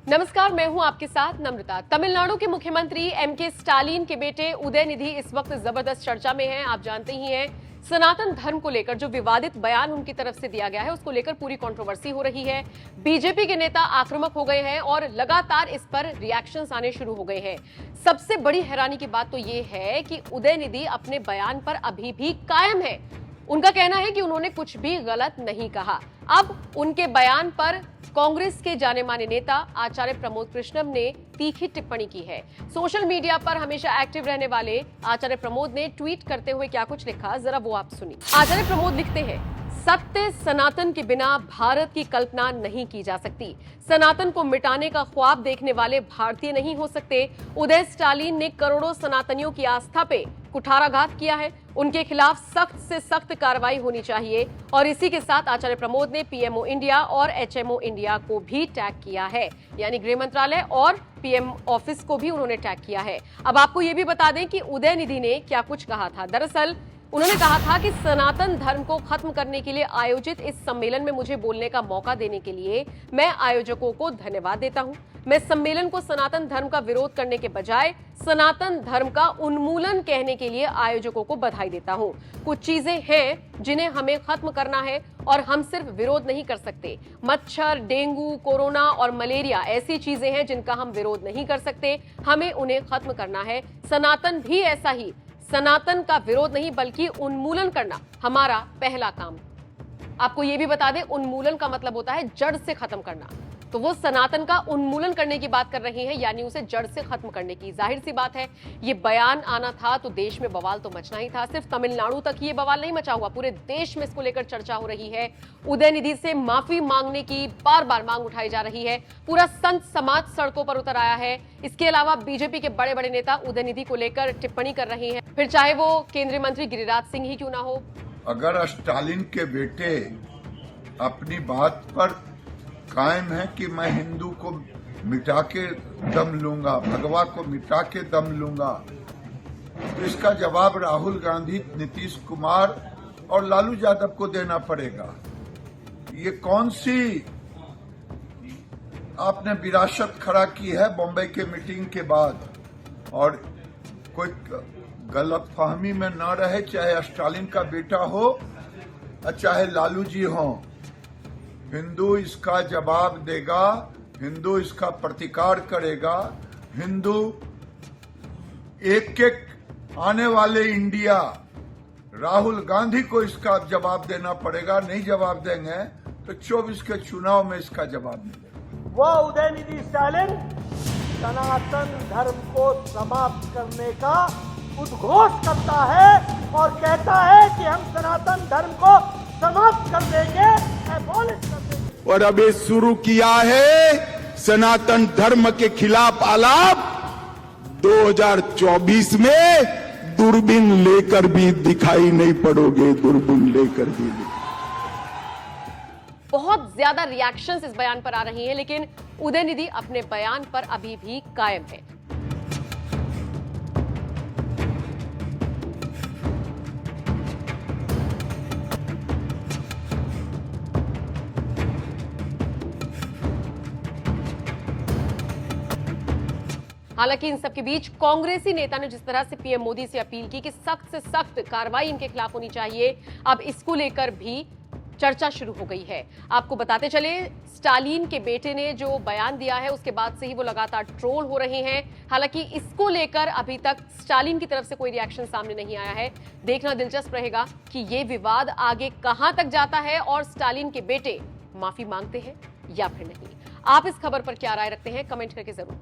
नमस्कार, मैं हूं आपके साथ नम्रता। तमिलनाडु के मुख्यमंत्री एमके स्टालिन के बेटे उदयनिधि इस वक्त जबरदस्त चर्चा में हैं। आप जानते ही हैं, सनातन धर्म को लेकर जो विवादित बयान उनकी तरफ से दिया गया है उसको लेकर पूरी कंट्रोवर्सी हो रही है। बीजेपी के नेता आक्रामक हो गए हैं और लगातार इस पर रिएक्शंस आने शुरू हो गए हैं। सबसे बड़ी हैरानी की बात तो ये है कि उदयनिधि अपने बयान पर अभी भी कायम है। उनका कहना है कि उन्होंने कुछ भी गलत नहीं कहा। अब उनके बयान पर कांग्रेस के जाने माने नेता आचार्य प्रमोद कृष्णम ने तीखी टिप्पणी की है। सोशल मीडिया पर हमेशा एक्टिव रहने वाले आचार्य प्रमोद ने ट्वीट करते हुए क्या कुछ लिखा, जरा वो आप सुनिए। आचार्य प्रमोद लिखते हैं, सत्य सनातन के बिना भारत की कल्पना नहीं की जा सकती। सनातन को मिटाने का ख्वाब देखने वाले भारतीय नहीं हो सकते। उदय स्टालिन ने करोड़ों सनातनियों की आस्था पे कुठाराघात किया है। उनके खिलाफ सख्त से सख्त कार्रवाई होनी चाहिए। और इसी के साथ आचार्य प्रमोद ने पीएमओ इंडिया और एचएमओ इंडिया को भी टैग किया है, यानी गृह मंत्रालय और पीएम ऑफिस को भी उन्होंने टैग किया है। अब आपको यह भी बता दें कि उदयनिधि ने क्या कुछ कहा था। दरअसल उन्होंने कहा था कि सनातन धर्म को खत्म करने के लिए आयोजित इस सम्मेलन में मुझे बोलने का मौका देने के लिए मैं आयोजकों को धन्यवाद देता हूं। मैं सम्मेलन को सनातन धर्म का विरोध करने के बजाय सनातन धर्म का उन्मूलन कहने के लिए आयोजकों को बधाई देता हूं। कुछ चीजें हैं जिन्हें हमें खत्म करना है और हम सिर्फ विरोध नहीं कर सकते। मच्छर, डेंगू, कोरोना और मलेरिया ऐसी चीजें हैं जिनका हम विरोध नहीं कर सकते, हमें उन्हें खत्म करना है। सनातन भी ऐसा ही, सनातन का विरोध नहीं बल्कि उन्मूलन करना हमारा पहला काम। आपको यह भी बता दें, उन्मूलन का मतलब होता है जड़ से खत्म करना। तो वो सनातन का उन्मूलन करने की बात कर रहे हैं, यानी उसे जड़ से खत्म करने की। जाहिर सी बात है, ये बयान आना था तो देश में बवाल तो मचना ही था। सिर्फ तमिलनाडु तक ये बवाल नहीं मचा हुआ, पूरे देश में इसको लेकर चर्चा हो रही है। उदयनिधि से माफी मांगने की बार बार मांग उठाई जा रही है। पूरा संत समाज सड़कों पर उतर आया है। इसके अलावा बीजेपी के बड़े बड़े नेता उदयनिधि को लेकर टिप्पणी कर रहे हैं, फिर चाहे वो केंद्रीय मंत्री गिरिराज सिंह ही क्यों ना हो। अगर स्टालिन के बेटे अपनी बात पर कायम है कि मैं हिंदू को मिटा के दम लूंगा, भगवा को मिटा के दम लूंगा, तो इसका जवाब राहुल गांधी, नीतीश कुमार और लालू यादव को देना पड़ेगा। ये कौन सी आपने विरासत खड़ा की है बॉम्बे के मीटिंग के बाद। और कोई गलतफहमी में न रहे, चाहे स्टालिन का बेटा हो चाहे लालू जी हो, हिंदू इसका जवाब देगा, हिंदू इसका प्रतिकार करेगा। हिंदू एक एक आने वाले इंडिया, राहुल गांधी को इसका जवाब देना पड़ेगा। नहीं जवाब देंगे तो 24 के चुनाव में इसका जवाब मिलेगा। वो उदयनिधि स्टालिन सनातन धर्म को समाप्त करने का उद्घोष करता है और कहता है कि हम सनातन धर्म को समाप्त कर देंगे, एबॉलिश कर देंगे। और अब ये शुरू किया है सनातन धर्म के खिलाफ आलाप। 2024 में दूरबीन लेकर भी दिखाई नहीं पड़ोगे, दूरबीन लेकर भी। बहुत ज्यादा रिएक्शंस इस बयान पर आ रही हैं, लेकिन उदयनिधि अपने बयान पर अभी भी कायम है। हालांकि इन सबके बीच कांग्रेसी नेता ने जिस तरह से पीएम मोदी से अपील की कि सख्त से सख्त कार्रवाई इनके खिलाफ होनी चाहिए, अब इसको लेकर भी चर्चा शुरू हो गई है। आपको बताते चले, स्टालिन के बेटे ने जो बयान दिया है उसके बाद से ही वो लगातार ट्रोल हो रहे हैं। हालांकि इसको लेकर अभी तक स्टालिन की तरफ से कोई रिएक्शन सामने नहीं आया है। देखना दिलचस्प रहेगा कि ये विवाद आगे कहां तक जाता है और स्टालिन के बेटे माफी मांगते हैं या फिर नहीं। आप इस खबर पर क्या राय रखते हैं, कमेंट करके जरूर